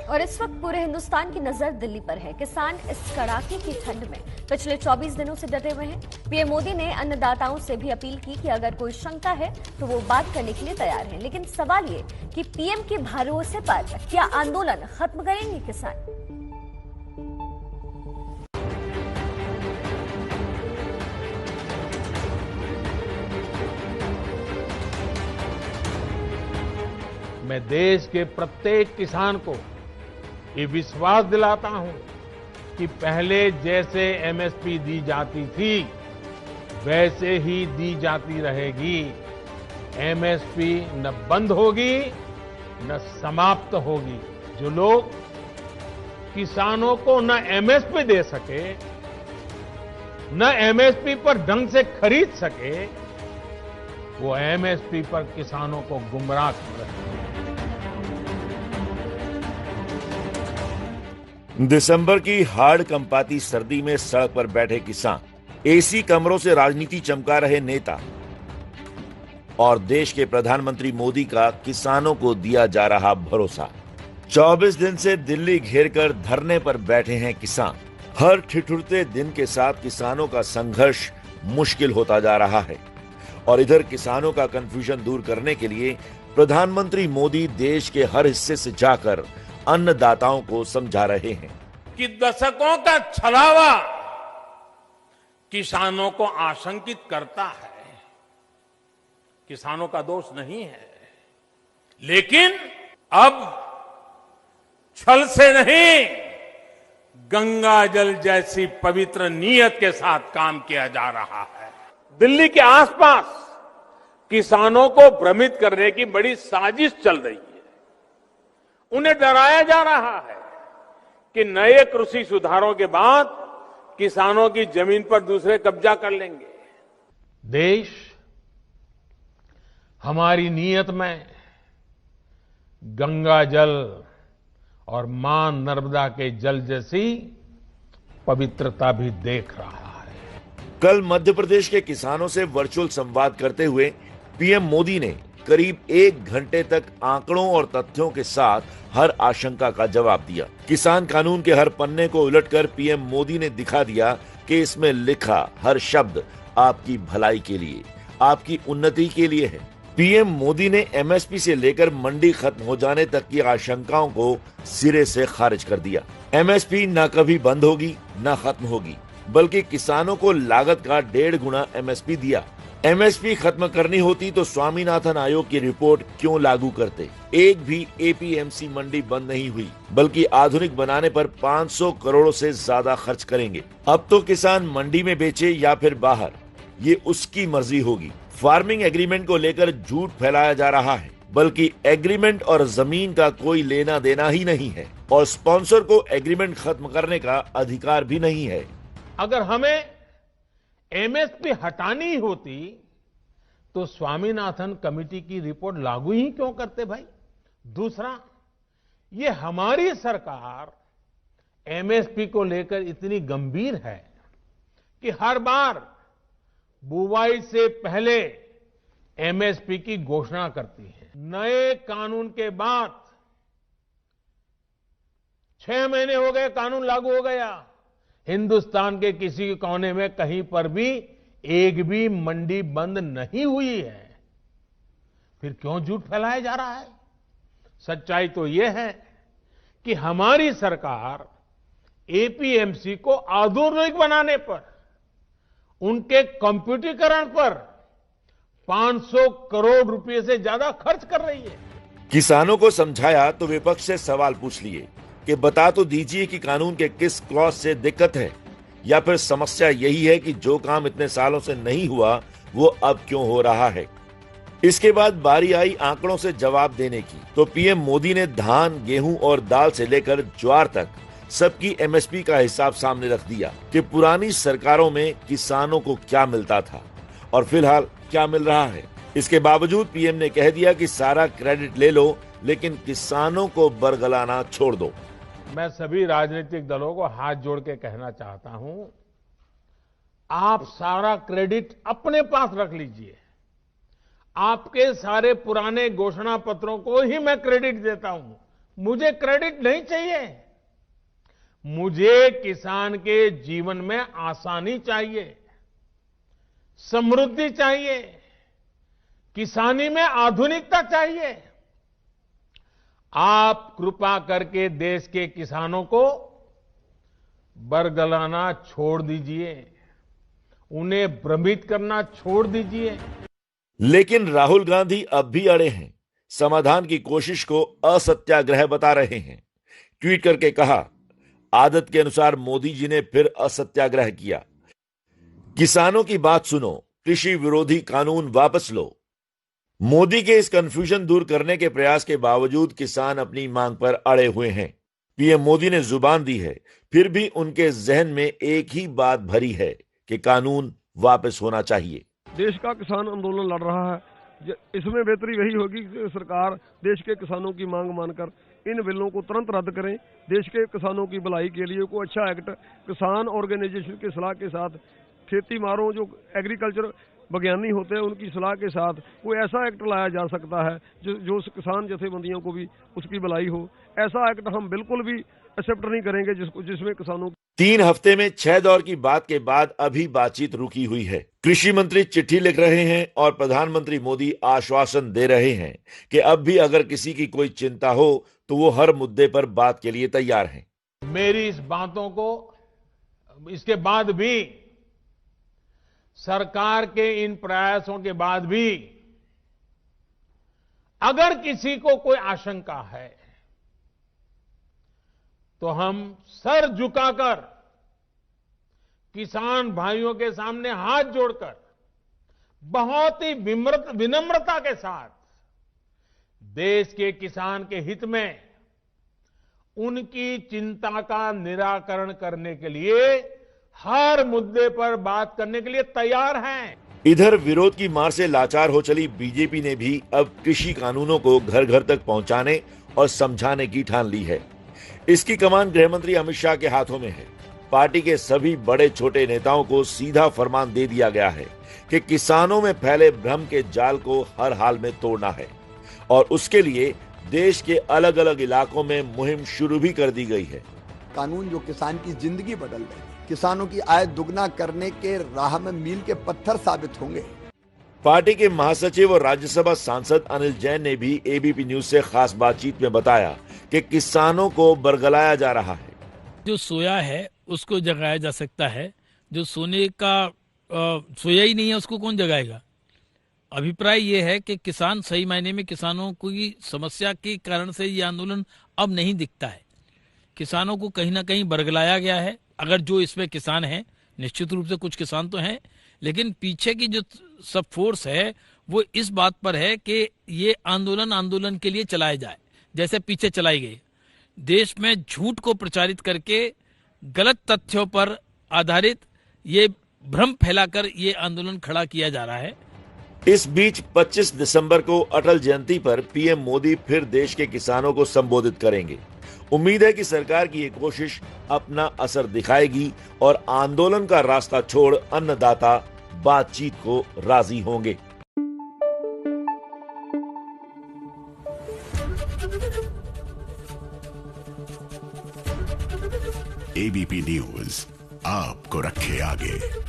और इस वक्त पूरे हिंदुस्तान की नजर दिल्ली पर है। किसान इस कड़ाके की ठंड में पिछले 24 दिनों से डटे हुए हैं। पीएम मोदी ने अन्नदाताओं से भी अपील की कि अगर कोई शंका है तो वो बात करने के लिए तैयार है। लेकिन सवाल ये कि पीएम के भरोसे पर क्या आंदोलन खत्म करेंगे किसान? मैं देश के प्रत्येक किसान को ये विश्वास दिलाता हूं कि पहले जैसे एमएसपी दी जाती थी वैसे ही दी जाती रहेगी। एमएसपी न बंद होगी न समाप्त होगी। जो लोग किसानों को न एमएसपी दे सके न एमएसपी पर ढंग से खरीद सके वो एमएसपी पर किसानों को गुमराह कर रहे हैं। दिसंबर की हाड़ कंपाती सर्दी में सड़क पर बैठे किसान, एसी कमरों से राजनीति चमका रहे नेता और देश के प्रधानमंत्री मोदी का किसानों को दिया जा रहा भरोसा। 24 दिन से दिल्ली घेरकर धरने पर बैठे हैं किसान। हर ठिठुरते दिन के साथ किसानों का संघर्ष मुश्किल होता जा रहा है और इधर किसानों का कंफ्यूजन दूर करने के लिए प्रधानमंत्री मोदी देश के हर हिस्से से जाकर अन्नदाताओं को समझा रहे हैं कि दशकों का छलावा किसानों को आशंकित करता है। किसानों का दोष नहीं है, लेकिन अब छल से नहीं, गंगा जल जैसी पवित्र नीयत के साथ काम किया जा रहा है। दिल्ली के आसपास किसानों को भ्रमित करने की बड़ी साजिश चल रही है। उन्हें डराया जा रहा है कि नए कृषि सुधारों के बाद किसानों की जमीन पर दूसरे कब्जा कर लेंगे। देश हमारी नीयत में गंगा जल और मां नर्मदा के जल जैसी पवित्रता भी देख रहा है। कल मध्य प्रदेश के किसानों से वर्चुअल संवाद करते हुए पीएम मोदी ने करीब 1 घंटे तक आंकड़ों और तथ्यों के साथ हर आशंका का जवाब दिया। किसान कानून के हर पन्ने को उलटकर पीएम मोदी ने दिखा दिया कि इसमें लिखा हर शब्द आपकी भलाई के लिए, आपकी उन्नति के लिए है। पीएम मोदी ने एमएसपी से लेकर मंडी खत्म हो जाने तक की आशंकाओं को सिरे से खारिज कर दिया। एमएसपी न कभी बंद होगी न खत्म होगी, बल्कि किसानों को लागत का 1.5 गुना एमएसपी दिया। एमएसपी खत्म करनी होती तो स्वामीनाथन आयोग की रिपोर्ट क्यों लागू करते? एक भी एपीएमसी मंडी बंद नहीं हुई, बल्कि आधुनिक बनाने पर 500 करोड़ से ज्यादा खर्च करेंगे। अब तो किसान मंडी में बेचे या फिर बाहर, ये उसकी मर्जी होगी। फार्मिंग एग्रीमेंट को लेकर झूठ फैलाया जा रहा है, बल्कि एग्रीमेंट और जमीन का कोई लेना देना ही नहीं है और स्पॉन्सर को एग्रीमेंट खत्म करने का अधिकार भी नहीं है। अगर हमें एमएसपी हटानी होती तो स्वामीनाथन कमेटी की रिपोर्ट लागू ही क्यों करते भाई? दूसरा, ये हमारी सरकार एमएसपी को लेकर इतनी गंभीर है कि हर बार बुवाई से पहले एमएसपी की घोषणा करती है। नए कानून के बाद 6 महीने हो गए, कानून लागू हो गया, हिंदुस्तान के किसी कोने में कहीं पर भी एक भी मंडी बंद नहीं हुई है। फिर क्यों झूठ फैलाया जा रहा है? सच्चाई तो यह है कि हमारी सरकार एपीएमसी को आधुनिक बनाने पर, उनके कंप्यूटरीकरण पर 500 करोड़ रुपए से ज्यादा खर्च कर रही है। किसानों को समझाया तो विपक्ष से सवाल पूछ लिए कि बता तो दीजिए कि कानून के किस क्लॉज से दिक्कत है, या फिर समस्या यही है कि जो काम इतने सालों से नहीं हुआ वो अब क्यों हो रहा है। इसके बाद बारी आई आंकड़ों से जवाब देने की, तो पीएम मोदी ने धान, गेहूं और दाल से लेकर ज्वार तक सबकी एमएसपी का हिसाब सामने रख दिया कि पुरानी सरकारों में किसानों को क्या मिलता था और फिलहाल क्या मिल रहा है। इसके बावजूद पीएम ने कह दिया कि सारा क्रेडिट ले लो, लेकिन किसानों को बरगलाना छोड़ दो। मैं सभी राजनीतिक दलों को हाथ जोड़ के कहना चाहता हूं, आप सारा क्रेडिट अपने पास रख लीजिए। आपके सारे पुराने घोषणा पत्रों को ही मैं क्रेडिट देता हूं, मुझे क्रेडिट नहीं चाहिए। मुझे किसान के जीवन में आसानी चाहिए, समृद्धि चाहिए, किसानी में आधुनिकता चाहिए। आप कृपा करके देश के किसानों को बरगलाना छोड़ दीजिए, उन्हें भ्रमित करना छोड़ दीजिए। लेकिन राहुल गांधी अब भी अड़े हैं, समाधान की कोशिश को असत्याग्रह बता रहे हैं। ट्वीट करके कहा, आदत के अनुसार मोदी जी ने फिर असत्याग्रह किया। किसानों की बात सुनो, कृषि विरोधी कानून वापस लो। मोदी के इस कंफ्यूजन दूर करने के प्रयास के बावजूद किसान अपनी मांग पर अड़े हुए हैं। पीएम मोदी ने जुबान दी है, फिर भी उनके जहन में एक ही बात भरी है कि कानून वापस होना चाहिए। देश का किसान आंदोलन लड़ रहा है, इसमें बेहतरी वही होगी कि सरकार देश के किसानों की मांग मानकर इन बिलों को तुरंत रद्द करें। देश के किसानों की भलाई के लिए कोई अच्छा एक्ट किसान ऑर्गेनाइजेशन की सलाह के साथ, खेती मारों जो एग्रीकल्चर वैज्ञानिक होते हैं उनकी सलाह के साथ कोई ऐसा एक्ट लाया जा सकता है जो किसान जथेबंदियों को भी उसकी भलाई हो। ऐसा एक्ट हम बिल्कुल भी एक्सेप्ट नहीं करेंगे जिसमें किसानों 3 हफ्ते में 6 दौर की बात के बाद अभी बातचीत रुकी हुई है। कृषि मंत्री चिट्ठी लिख रहे हैं और प्रधानमंत्री मोदी आश्वासन दे रहे हैं कि अब भी अगर किसी की कोई चिंता हो तो वो हर मुद्दे पर बात के लिए तैयार हैं। मेरी इस बातों को इसके बाद भी, सरकार के इन प्रयासों के बाद भी अगर किसी को कोई आशंका है तो हम सर झुकाकर किसान भाइयों के सामने हाथ जोड़कर बहुत ही विनम्रता के साथ देश के किसान के हित में उनकी चिंता का निराकरण करने के लिए हर मुद्दे पर बात करने के लिए तैयार हैं। इधर विरोध की मार से लाचार हो चली बीजेपी ने भी अब कृषि कानूनों को घर घर तक पहुंचाने और समझाने की ठान ली है। इसकी कमान गृह मंत्री अमित शाह के हाथों में है। पार्टी के सभी बड़े छोटे नेताओं को सीधा फरमान दे दिया गया है कि किसानों में फैले भ्रम के जाल को हर हाल में तोड़ना है और उसके लिए देश के अलग अलग इलाकों में मुहिम शुरू भी कर दी गई है। कानून जो किसान की जिंदगी बदल देंगे, किसानों की आय दुगना करने के राह में मील के पत्थर साबित होंगे। पार्टी के महासचिव और राज्यसभा सांसद अनिल जैन ने भी एबीपी न्यूज से खास बातचीत में बताया कि किसानों को बरगलाया जा रहा है। जो सोया है उसको जगाया जा सकता है, जो सोने का सोया ही नहीं है उसको कौन जगाएगा। अभिप्राय ये है कि किसान सही मायने में किसानों की समस्या के कारण से ये आंदोलन अब नहीं दिखता है। किसानों को कहीं ना कहीं बरगलाया गया है। अगर जो इसमें किसान हैं, निश्चित रूप से कुछ किसान तो हैं, लेकिन पीछे की जो सब फोर्स है वो इस बात पर है कि ये आंदोलन के लिए चलाए जाए, जैसे पीछे चलाई गई। देश में झूठ को प्रचारित करके गलत तथ्यों पर आधारित ये भ्रम फैलाकर ये आंदोलन खड़ा किया जा रहा है। इस बीच 25 दिसंबर को अटल जयंती पर पीएम मोदी फिर देश के किसानों को संबोधित करेंगे। उम्मीद है कि सरकार की ये कोशिश अपना असर दिखाएगी और आंदोलन का रास्ता छोड़ अन्नदाता बातचीत को राजी होंगे। एबीपी न्यूज आपको रखे आगे।